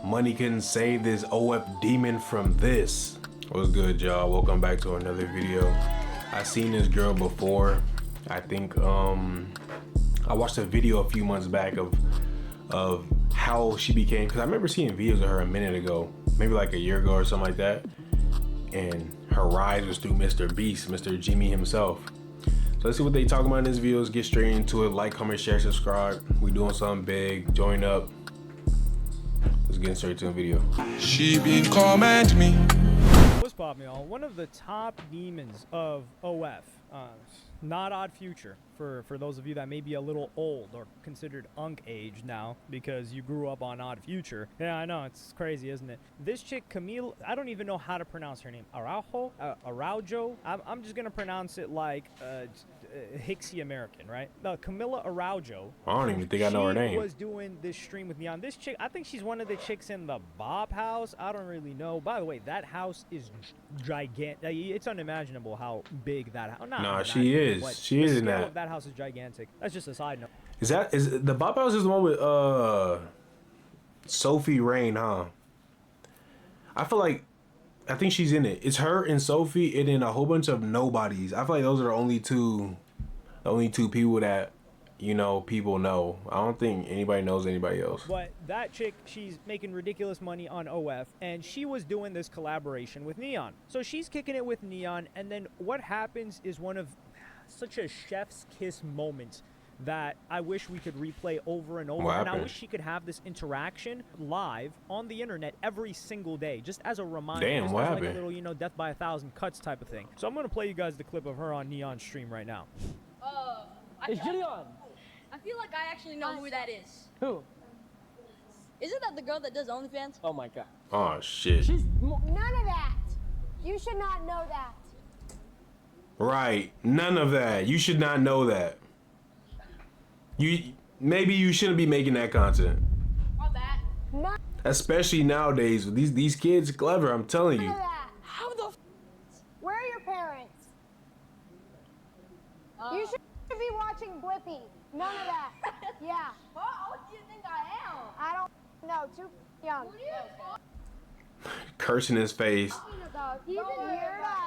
Money couldn't save this OF demon from this. What's good, y'all? Welcome back to another video. I seen this girl before. I think I watched a video a few months back of how she became, because I remember seeing videos of her a minute ago, maybe like a year ago or something like that. And her rise was through Mr. Beast, Mr. Jimmy himself. So let's see what they talking about in this video. Let's get straight into it. Like, comment, share, subscribe. We doing something big. Join up. Let's get straight to the video. She been comment me. What's poppin', y'all? One of the top demons of OF, not Odd Future, for those of you that may be a little old or considered unk age now because you grew up on Odd Future. Yeah, I know, it's crazy, isn't it? This chick, Camille, I don't even know how to pronounce her name. Araujo? I'm just gonna pronounce it like Jynxzi American, right? Camila Araujo. I don't even think I know her name. She was doing this stream with me on this chick. I think she's one of the chicks in the Bob house. I don't really know. By the way, that house is gigantic. It's unimaginable how big that house. Nah, she is. She is in that. That house is gigantic. That's just a side note. Is the Bob house is the one with Sophie Rain, huh? I think she's in it. It's her and Sophie, and then a whole bunch of nobodies. I feel like those are the only two people that, you know, people know. I don't think anybody knows anybody else. But that chick, she's making ridiculous money on OF, and she was doing this collaboration with Neon. So she's kicking it with Neon, and then what happens is one of such a chef's kiss moment that I wish we could replay over and over. And I wish she could have this interaction live on the internet every single day, just as a reminder. Damn, what happened? Like a little, you know, death by 1,000 cuts type of thing. So I'm gonna play you guys the clip of her on Neon stream right now. It's Gideon. I feel like I actually know who that is. Who? Isn't that the girl that does OnlyFans? Oh my god. Oh shit. None of that. You should not know that. Right. None of that. You should not know that. Maybe you shouldn't be making that content. Not that. None Especially nowadays. These kids are clever, I'm telling you. of that. How the f? Where are your parents? You should be watching Blippi. None of that. Yeah. What do you think I am? I don't know. Too young. Cursing his face. You're done.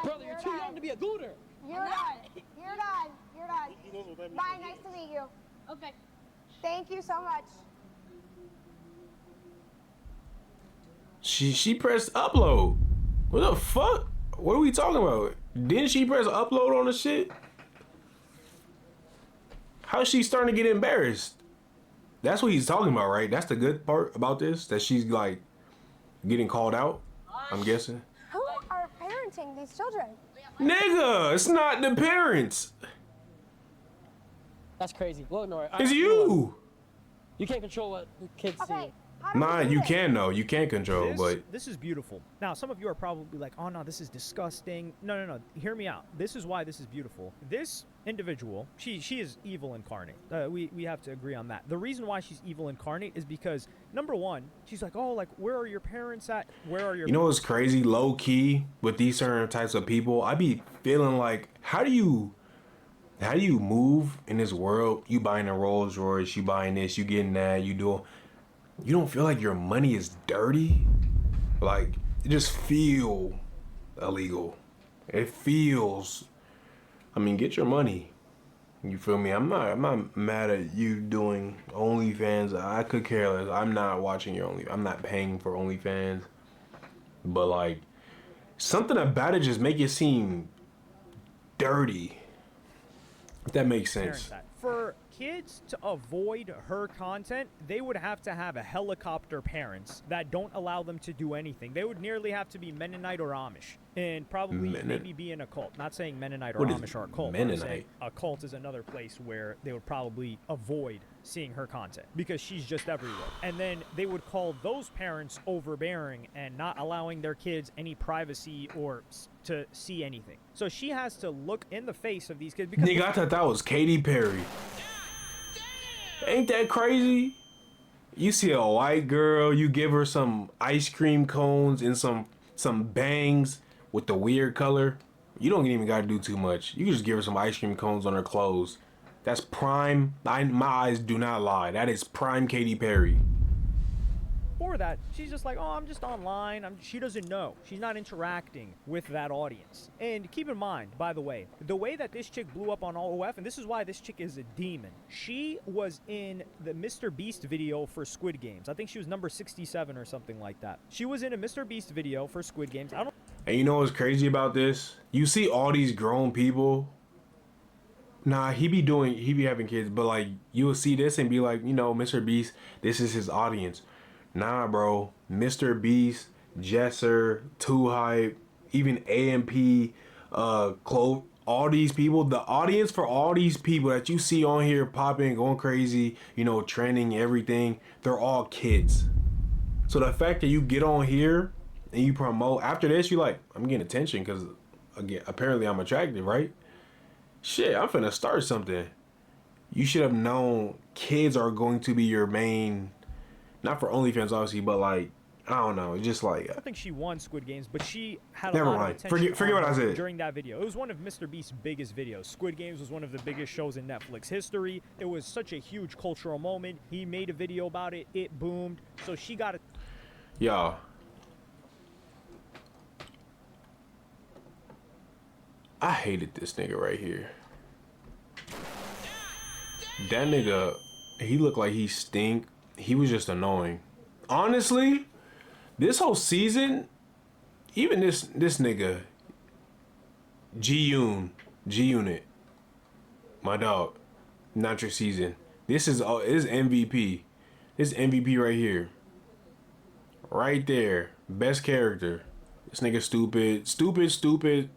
Brother, you're too young to be a gooner. You're done. You're done. You're done. Bye. Nice to meet you. Okay. Thank you so much. She pressed upload. What the fuck? What are we talking about? Didn't she press upload on the shit? How's she starting to get embarrassed? That's what he's talking about, right? That's the good part about this, that she's like getting called out, I'm guessing. Who are parenting these children? Nigga, it's not the parents. That's crazy. Look, Nora. It's you. You can't control what the kids Okay. see. How do we Nah, do you this? can though. You can control, but This is beautiful. Now, some of you are probably like, oh no, this is disgusting. No. Hear me out. This is why this is beautiful. This individual, she is evil incarnate. We have to agree on that. The reason why she's evil incarnate is because, number one, she's like, oh, like, where are your parents at? Where are your you know what's crazy? Low key with these certain types of people, I be feeling like, how do you move in this world? You buying a Rolls Royce, you buying this, you getting that, you don't feel like your money is dirty? Like, it just feel illegal. It feels, I mean, get your money. You feel me? I'm not mad at you doing OnlyFans. I could care less. I'm not watching your I'm not paying for OnlyFans. But like, something about it just make it seem dirty. If that makes sense. For kids to avoid her content, they would have to have a helicopter parents that don't allow them to do anything. They would nearly have to be Mennonite or Amish, and probably maybe be in a cult. Not saying Mennonite or Amish are a cult. Mennonite? A cult is another place where they would probably avoid seeing her content because she's just everywhere. And then they would call those parents overbearing and not allowing their kids any privacy or to see anything. So she has to look in the face of these kids because Nigga, I thought that was Katy Perry. Ain't that crazy? You see a white girl, you give her some ice cream cones and some bangs with the weird color. You don't even gotta do too much. You can just give her some ice cream cones on her clothes. That's prime. My eyes do not lie. That is prime Katy Perry. before that, she's just like, oh, I'm just online. She doesn't know. She's not interacting with that audience. And keep in mind, by the way that this chick blew up on OF, and this is why this chick is a demon. She was in the Mr. Beast video for Squid Games. I think she was number 67 or something like that. She was in a Mr. Beast video for Squid Games. And you know what's crazy about this? You see all these grown people. Nah, he be having kids, but like you will see this and be like, you know, Mr. Beast, this is his audience. Nah, bro. Mr. Beast, Jesser, Too Hype, even AMP, Clove, all these people, the audience for all these people that you see on here popping, going crazy, you know, trending, everything, they're all kids. So the fact that you get on here and you promote, after this, you're like, I'm getting attention because, again, apparently I'm attractive, right? Shit, I'm finna start something. You should have known kids are going to be your main, not for OnlyFans, obviously, but like, I don't know, just like. I don't think she won Squid Games, but she had a Never lot mind. of attention Forget what I said. during that video. It was one of Mr. Beast's biggest videos. Squid Games was one of the biggest shows in Netflix history. It was such a huge cultural moment. He made a video about it. It boomed. So she got it. Y'all. I hated this nigga right here. That nigga, he looked like he stink. He was just annoying. Honestly, this whole season, even this nigga, G-Unit, my dog, not your season. This is MVP. This is MVP right here. Right there. Best character. This nigga stupid.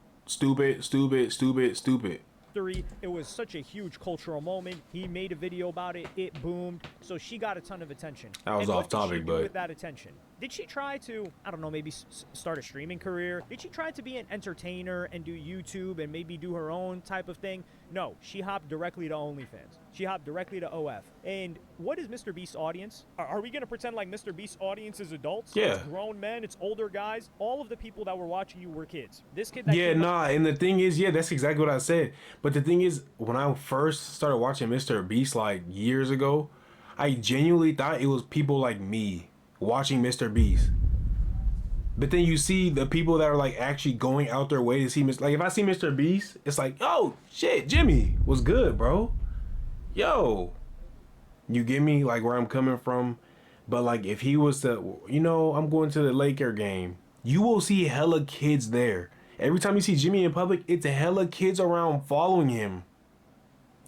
It was such a huge cultural moment. He made a video about it. It boomed. So she got a ton of attention. That was off topic, what did she do but with that attention? Did she try to, I don't know, maybe start a streaming career? Did she try to be an entertainer and do YouTube and maybe do her own type of thing? No, she hopped directly to OnlyFans. She hopped directly to OF. And what is Mr. Beast's audience? Are we going to pretend like Mr. Beast's audience is adults? Yeah. It's grown men, it's older guys. All of the people that were watching you were kids. This kid that yeah, nah, and the thing is, yeah, that's exactly what I said. But the thing is, when I first started watching Mr. Beast like years ago, I genuinely thought it was people like me watching Mr. Beast. But then you see the people that are like actually going out their way to see Mr. Like if I see Mr. Beast, it's like, oh shit, Jimmy was good, bro. Yo, you get me, like where I'm coming from. But like if he was to, you know, I'm going to the Laker game, you will see hella kids there. Every time you see Jimmy in public, it's a hella kids around following him.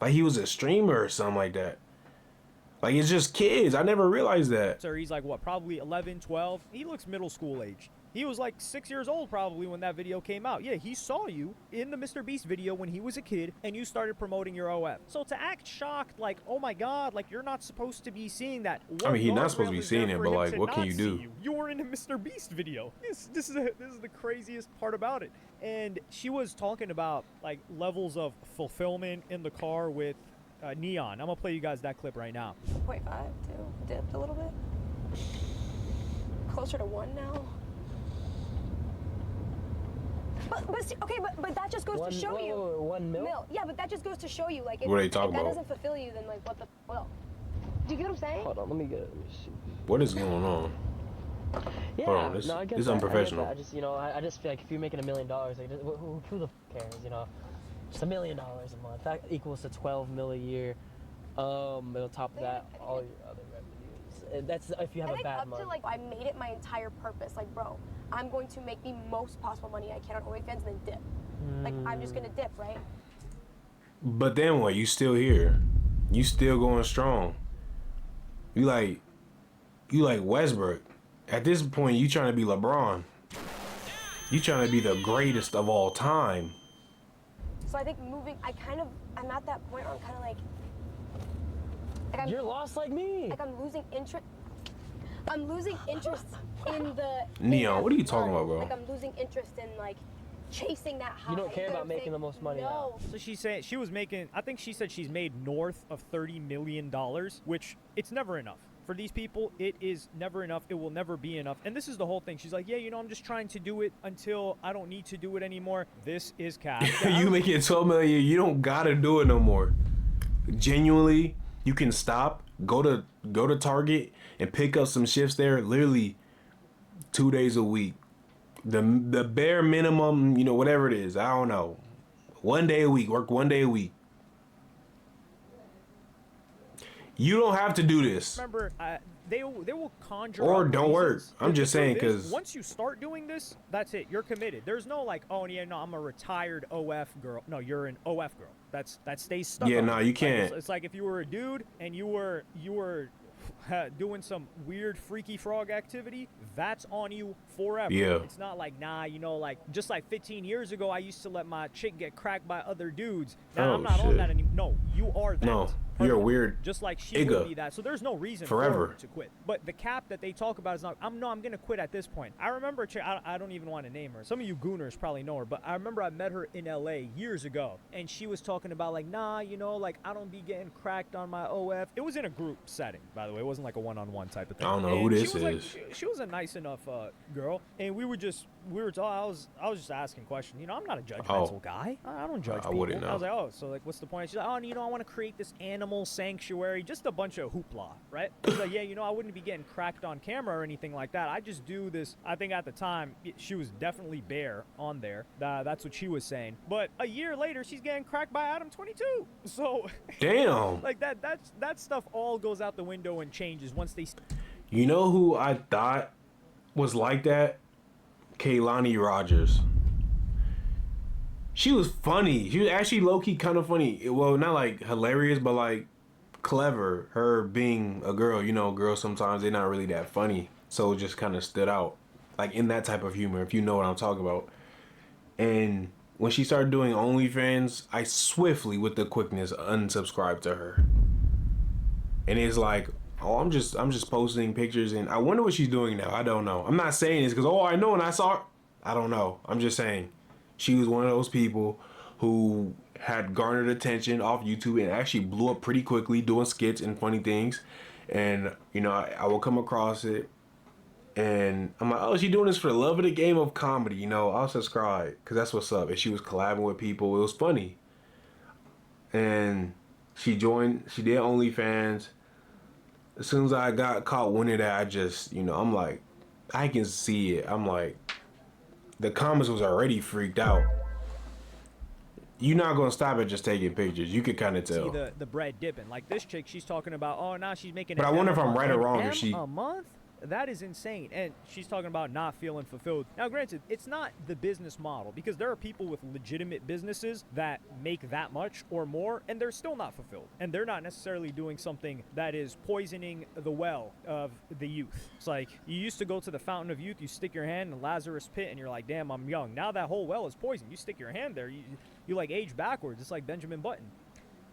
Like he was a streamer or something like that. Like, it's just kids. I never realized that. Sir, he's like, what, probably 11, 12? He looks middle school age. He was like 6 years old probably when that video came out. Yeah, he saw you in the Mr. Beast video when he was a kid, and you started promoting your OF. So to act shocked, like, oh my God, like, you're not supposed to be seeing that. I mean, he's not supposed to be seeing it, but like, what can you do? You were in a Mr. Beast video. This is the craziest part about it. And she was talking about, like, levels of fulfillment in the car with Neon. I'm gonna play you guys that clip right now. 0.5 too. Dipped a little bit. Closer to 1 now. But that just goes to show you. 1 mil? Yeah, but that just goes to show you, like, if, What are they if talking that about? doesn't fulfill you, then like, what the well? Do you get what I'm saying? Hold on, let me get it. Let me see. What is going on? Yeah, Hold on, this I get is that, unprofessional. I get that. I just, you know, I just feel like if you're making $1 million, like, who the f cares, you know? Just $1 million a month. That equals to 12 mil a year. And on top of that, all your other revenues. And that's if you have I a think bad up month. to like I made it my entire purpose. Like, bro, I'm going to make the most possible money I can on OnlyFans and then dip. Like, I'm just gonna dip, right? But then what? You still here? You still going strong? You like Westbrook? At this point, you trying to be LeBron? You trying to be the greatest of all time? So I think moving, I'm at that point where I'm kind of like You're lost like me. Like I'm losing interest. I'm losing interest in the. Neon, what are you in that talking run. about, bro? Like I'm losing interest in like chasing that high. You don't care know about what I'm making the most money No. So she's saying she was making, I think she said she's made north of $30 million, which it's never enough. For these people, it is never enough. It will never be enough. And this is the whole thing. She's like, yeah, you know, I'm just trying to do it until I don't need to do it anymore. This is cap. You making 12 million, you don't gotta do it no more. Genuinely, you can stop go to Target and pick up some shifts there. Literally 2 days a week. The bare minimum, you know, whatever it is. I don't know. 1 day a week. Work 1 day a week. You don't have to do this. Remember, they will conjure Or up don't work. reasons. I'm The just saying, truth is, 'cause- once you start doing this, that's it. You're committed. There's no like, oh yeah, no, I'm a retired OF girl. No, you're an OF girl. That stays stuck. Yeah, on no, you. you Like, can't. it's like if you were a dude and you were doing some weird freaky frog activity, that's on you forever. Yeah. It's not like, nah, you know, like just like 15 years ago, I used to let my chick get cracked by other dudes. Now Oh, I'm not on shit. that anymore. No, you are that. No, you're a Permanently. weird Just like she Igga. would be that. So there's no reason for Forever. her to quit. But the cap that they talk about is not, I'm gonna quit at this point. I remember a chick, I don't even want to name her. Some of you gooners probably know her, but I remember I met her in LA years ago, and she was talking about like, nah, you know, like I don't be getting cracked on my OF. It was in a group setting, by the way. It wasn't like a one-on-one type of thing. I don't know who And this she was like, is. she was a nice enough girl, and we were talking. I was just asking questions. You know, I'm not a judgmental guy. I don't judge I people. wouldn't know. I was like, oh, so like, what's the point? She's like, oh, you know, I want to create this animal sanctuary, just a bunch of hoopla, right? She's like, yeah, you know, I wouldn't be getting cracked on camera or anything like that. I just do this. I think at the time she was definitely bare on there. That's what she was saying. But a year later, she's getting cracked by Adam 22. So, Damn. like that stuff all goes out the window and changes once they. You know who I thought was like that? Kaylani Rogers. She was funny. She was actually low-key kind of funny. Well, not like hilarious, but like clever. Her being a girl, you know, girls sometimes they're not really that funny. So it just kind of stood out. Like in that type of humor, if you know what I'm talking about. And when she started doing OnlyFans, I swiftly, with the quickness, unsubscribed to her. And it's like, oh, I'm just posting pictures, and I wonder what she's doing now. I don't know. I'm not saying this because, oh, I know and I saw her. I don't know. I'm just saying she was one of those people who had garnered attention off YouTube and actually blew up pretty quickly doing skits and funny things. And, you know, I will come across it, and I'm like, oh, she doing this for the love of the game of comedy. You know, I'll subscribe because that's what's up. And she was collabing with people. It was funny. And she did OnlyFans. As soon as I got caught winning that, I just, you know, I'm like, I can see it. I'm like, the comments was already freaked out. You're not gonna stop at just taking pictures. You could kind of tell. See the bread dipping. Like this chick, she's talking about, oh, now she's making. But I wonder if I'm right or wrong. If she a month. That is insane. And she's talking about not feeling fulfilled. Now, granted, it's not the business model because there are people with legitimate businesses that make that much or more and they're still not fulfilled. And they're not necessarily doing something that is poisoning the well of the youth. It's like you used to go to the fountain of youth, you stick your hand in Lazarus pit and you're like, damn, I'm young. Now that whole well is poisoned. You stick your hand there, you like age backwards. It's like Benjamin Button.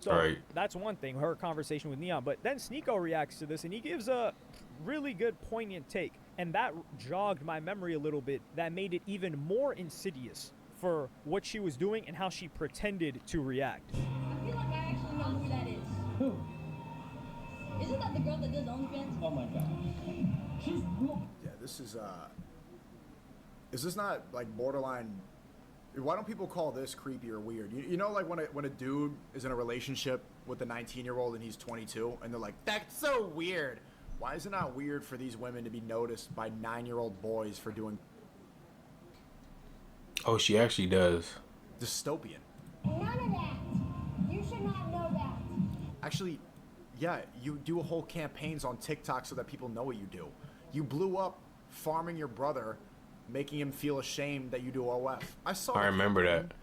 So right. That's one thing, her conversation with Neon. But then Sneeko reacts to this and he gives a really good poignant take, and that jogged my memory a little bit. That made it even more insidious for what she was doing and how she pretended to react. I feel like I actually know who that is. Who? Isn't that the girl that does OnlyFans? Oh my god. She's Yeah, this is this not like borderline? Why don't people call this creepy or weird? You know, like when a dude is in a relationship with a 19-year-old and he's 22, and they're like, that's so weird. Why is it not weird for these women to be noticed by 9-year-old boys for doing? Oh, she actually does. Dystopian. None of that. You should not know that. Actually, yeah, you do whole campaigns on TikTok so that people know what you do. You blew up farming your brother, making him feel ashamed that you do OF. I remember that.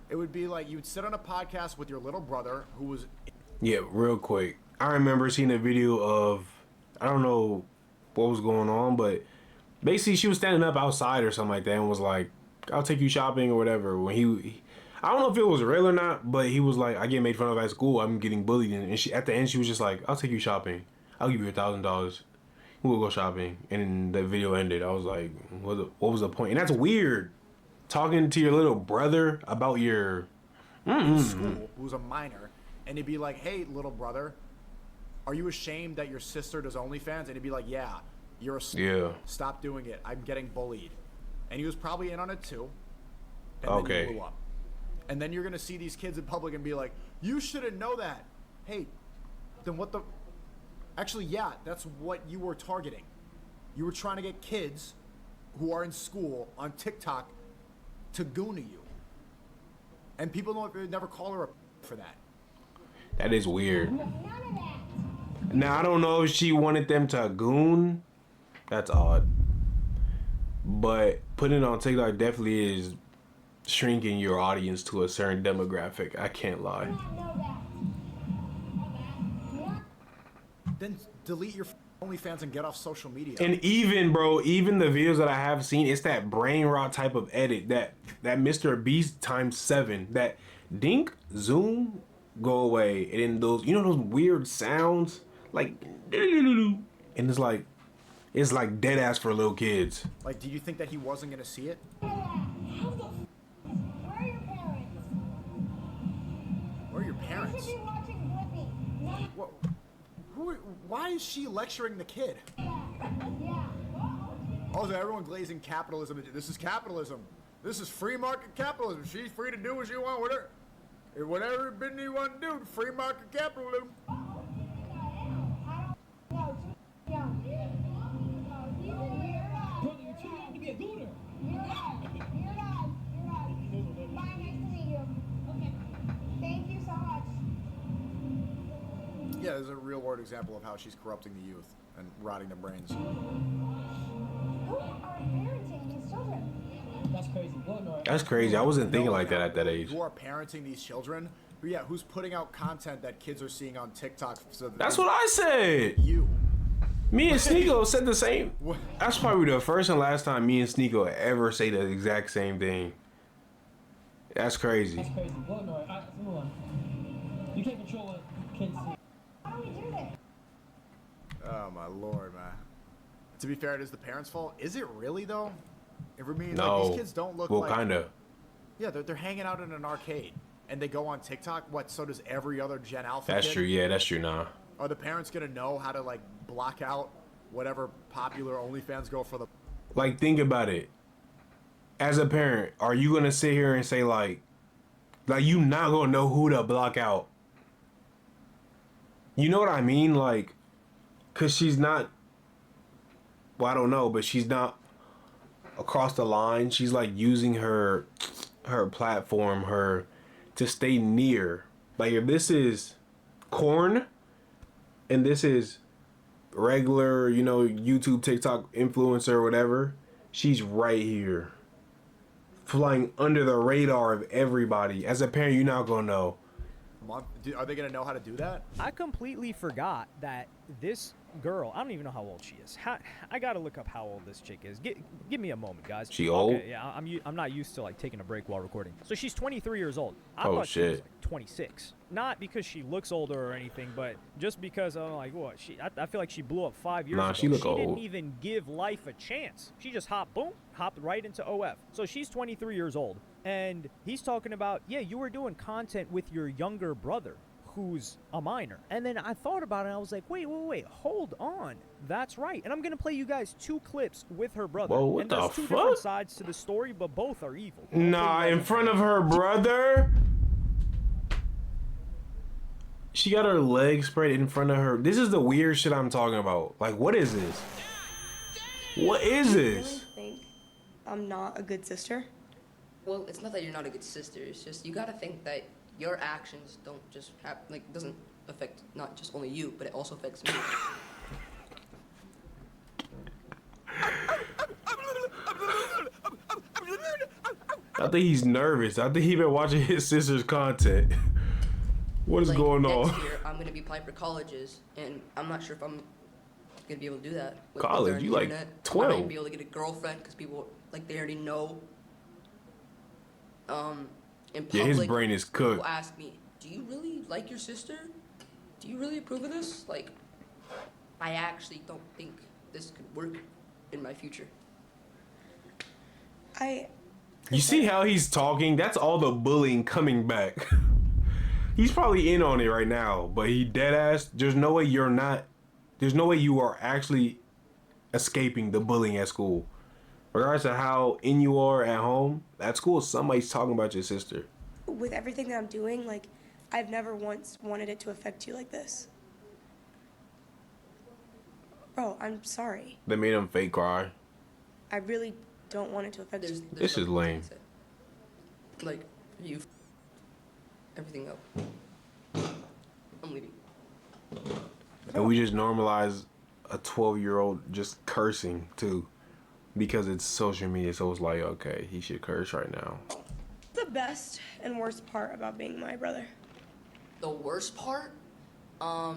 It would be like you'd sit on a podcast with your little brother who was... Yeah, real quick. I remember seeing a video of, I don't know what was going on, but basically she was standing up outside or something like that and was like, I'll take you shopping or whatever. When he I don't know if it was real or not, but he was like, I get made fun of at school, I'm getting bullied. And she, at the end, she was just like, I'll take you shopping. I'll give you $1,000. We'll go shopping. And the video ended. I was like, what was the point? And that's weird. Talking to your little brother about your... school, who was a minor, and he'd be like, hey, little brother, are you ashamed that your sister does OnlyFans? And he'd be like, yeah, you're a Yeah. Stop doing it. I'm getting bullied. And he was probably in on it too. And Okay. then he blew up. And then you're going to see these kids in public and be like, you shouldn't know that. Hey, then what the... Actually, yeah, that's what you were targeting. You were trying to get kids who are in school on TikTok to GOONER you. And people don't never call her a for that. That is weird. Now, I don't know if she wanted them to goon. That's odd. But putting it on TikTok definitely is shrinking your audience to a certain demographic. I can't lie. Then delete your OnlyFans and get off social media. And even, bro, even the videos that I have seen, it's that brain rot type of edit, that Mr. Beast ×7, that dink, zoom, go away, and then those, you know, those weird sounds, like, and it's like dead ass for little kids. Like, do you think that he wasn't gonna see it? Where are your parents? Where are your You parents? should be watching Blippi. What? Why is she lecturing the kid? Yeah. Also, everyone glazing capitalism. This is capitalism. This is free market capitalism. She's free to do what she wants with her. Whatever business you want to do, free market capitalism. Brother, you're too young to be a gooner. You're right. Bye, nice to meet you. Okay. Thank you so much. Yeah, there's a real world example of how she's corrupting the youth and rotting their brains. Who are parenting these children? That's crazy. That's crazy. I wasn't thinking like that at that age. Who are parenting these children? But yeah, who's putting out content that kids are seeing on TikTok? So that That's what I said. You. Me and Sneeko said the same. That's probably the first and last time me and Sneeko ever say the exact same thing. That's crazy. That's crazy. Well, no, let's move on. You can't control what kids see. How do we do this? Oh my lord, man. To be fair, it is the parents' fault. Is it really though? If we're being No. like, these kids don't look well, like. kinda. Yeah, they're hanging out in an arcade and they go on TikTok. What? So does every other Gen Alpha. That's kid? true. Yeah, that's true. Nah. Are the parents gonna know how to like block out whatever popular OnlyFans go for the? Like, think about it. As a parent, are you gonna sit here and say like you not gonna know who to block out? You know what I mean? Like, cause she's not. Well, I don't know, but she's not across the line. She's like using her platform, to stay near. Like, if this is corn, and this is regular, you know, YouTube, TikTok influencer or whatever, she's right here, flying under the radar of everybody. As a parent, you're not gonna know. Are they gonna know how to do that? I completely forgot that this girl, I don't even know how old she is. I gotta look up how old this chick is. Give me a moment, guys. She old? Okay, yeah, I'm not used to like taking a break while recording. So she's 23 years old. I Oh, thought she was shit. like 26. Not because she looks older or anything, but just because I'm like, what? I feel like she blew up 5 years Nah, ago. she look didn't old. even give life a chance. She just hopped right into OF. So she's 23 years old. And he's talking about, yeah, you were doing content with your younger brother, who's a minor. And then I thought about it and I was like, wait, hold on. That's right. And I'm going to play you guys 2 clips with her brother. Whoa, what and there's the 2 different fuck? sides to the story, but both are evil. Nah, in front of her brother. She got her legs spread in front of her. This is the weird shit I'm talking about. Like, what is this? What is this? I think I'm not a good sister. Well, it's not that you're not a good sister. It's just you gotta think that your actions don't just have doesn't affect not just only you, but it also affects me. I think he's nervous. I think he been watching his sister's content. What is Like, going next on? year, I'm gonna be applying for colleges, and I'm not sure if I'm gonna be able to do that. College? on You the like internet. I might 12. not even be able to get a girlfriend because people they already know. In public, Yeah, his brain is cooked. People ask me, "Do you really like your sister? Do you really approve of this?" Like, I actually don't think this could work in my future. You see how he's talking? That's all the bullying coming back. He's probably in on it right now, but he dead ass. There's no way you're not. There's no way you are actually escaping the bullying at school. Regardless of how in you are at home, at school somebody's talking about your sister. With everything that I'm doing, like, I've never once wanted it to affect you like this. Bro, I'm sorry. They made him fake cry. I really don't want it to affect you. This is lame. Like, you everything up. I'm leaving. And we just normalize a 12-year-old just cursing too, because it's social media. So it's like, okay, he should curse right now. The best and worst part about being my brother. The worst part, you're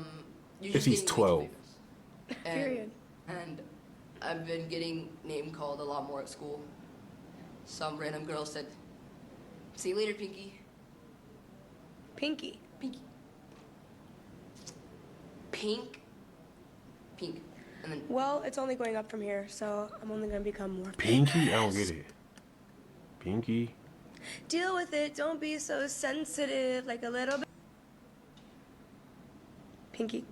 If just he's getting 12. famous. Period. And I've been getting name called a lot more at school. Some random girl said, "See you later, Pinky." Pinky. Pinky. Pink. Pink. And then Well, it's only going up from here, so I'm only gonna become more. Pinky? I don't get it. Pinky? Deal with it. Don't be so sensitive. Like a little bit. Pinky.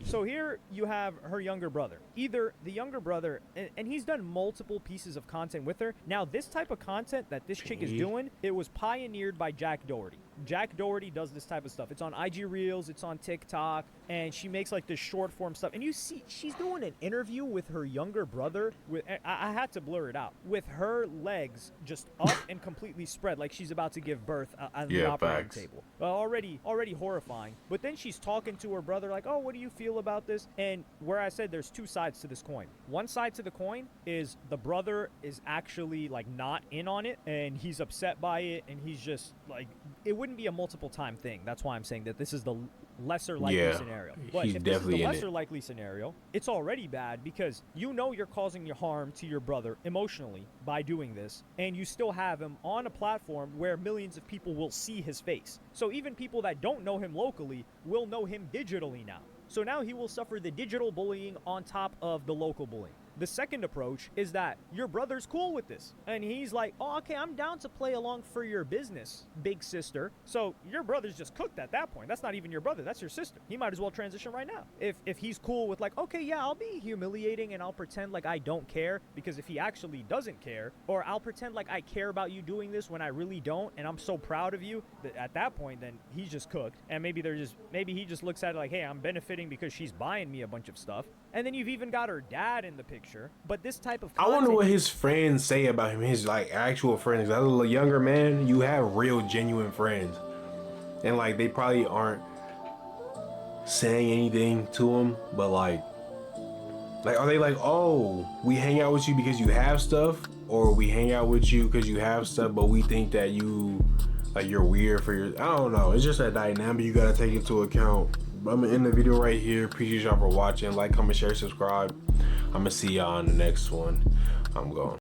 So here you have her younger brother. Either the younger brother, and he's done multiple pieces of content with her. Now, this type of content that this chick is doing, it was pioneered by Jack Doherty. Jack Doherty does this type of stuff. It's on IG Reels, it's on TikTok, and she makes like this short form stuff. And you see, she's doing an interview with her younger brother. With I had to blur it out. With her legs just up and completely spread, like she's about to give birth on the operating table. Already horrifying. But then she's talking to her brother like, "Oh, what do you feel about this?" And where I said there's two sides to this coin. One side to the coin is the brother is actually like not in on it, and he's upset by it, and he's just like, it wouldn't be a multiple time thing. That's why I'm saying that this is the lesser likely scenario. But he's if this is definitely the in lesser it. likely scenario, it's already bad because you know you're causing your harm to your brother emotionally by doing this, and you still have him on a platform where millions of people will see his face. So even people that don't know him locally will know him digitally now. So now he will suffer the digital bullying on top of the local bullying. The second approach is that your brother's cool with this. And he's like, "Oh, okay, I'm down to play along for your business, big sister." So your brother's just cooked at that point. That's not even your brother. That's your sister. He might as well transition right now. If he's cool with like, "Okay, yeah, I'll be humiliating and I'll pretend like I don't care," because if he actually doesn't care, or "I'll pretend like I care about you doing this when I really don't and I'm so proud of you," at that point, then he's just cooked. And maybe he just looks at it like, "Hey, I'm benefiting because she's buying me a bunch of stuff." And then you've even got her dad in the picture. But this type of I wonder what his friends say about him, his like actual friends. As a younger man, you have real genuine friends, and like they probably aren't saying anything to him, but like are they like, "Oh, we hang out with you because you have stuff," or "We hang out with you because you have stuff, but we think that you like you're weird for your," I don't know. It's just a dynamic you gotta take into account. But I'm gonna end the video right here. Appreciate y'all for watching. Like, comment, share, subscribe. I'm gonna see y'all on the next one. I'm going.